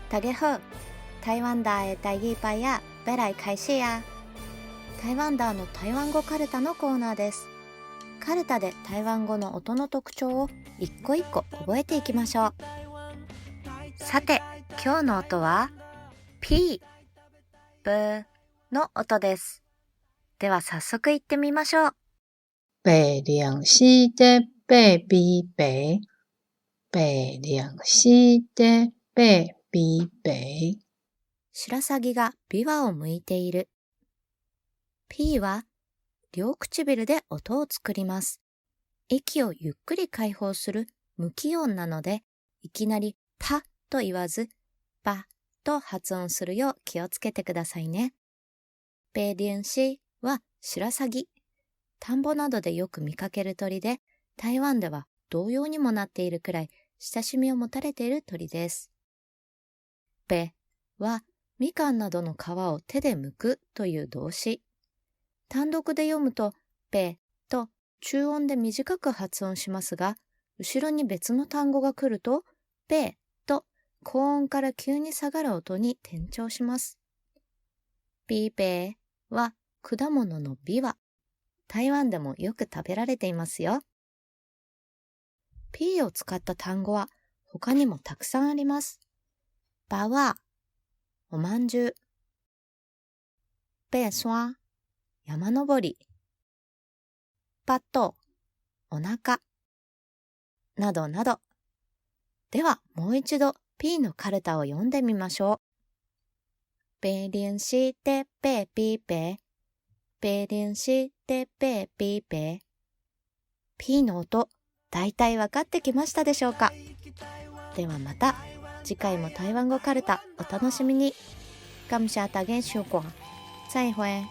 大家好，台湾ダーへ第一杯やベライ開始や。台湾ダーの台湾語カルタのコーナーです。カルタで台湾語の音の特徴を一個一個覚えていきましょう。さて、今日の音は P、ブの音です。では早速言ってみましょう。北凉西的北比北，北凉西的北比北。白鷺が琵琶を向いている。P は両唇で音を作ります。息をゆっくり解放する無気音なので、いきなりパと言わず、バと発音するよう気をつけてくださいね。北涼シは白鷺。田んぼなどでよく見かける鳥で、台湾では童謡にもなっているくらい親しみを持たれている鳥です。北はみかんなどの皮を手で剥くという動詞。単独で読むと、北と中音で短く発音しますが、後ろに別の単語が来ると、北と高音から急に下がる音に転調します。ピーペーは果物のビワ。台湾でもよく食べられていますよ。P を使った単語は他にもたくさんあります。バワー、おまんじゅう。ペースワー、山登り。パット、お腹。などなど。ではもう一度 P のカルタを読んでみましょう。北涼西的北比北。北涼西的北比北。P の音、だいたい分かってきましたでしょうか？ではまた次回も台湾語カルタお楽しみに。感謝大家收看。再会。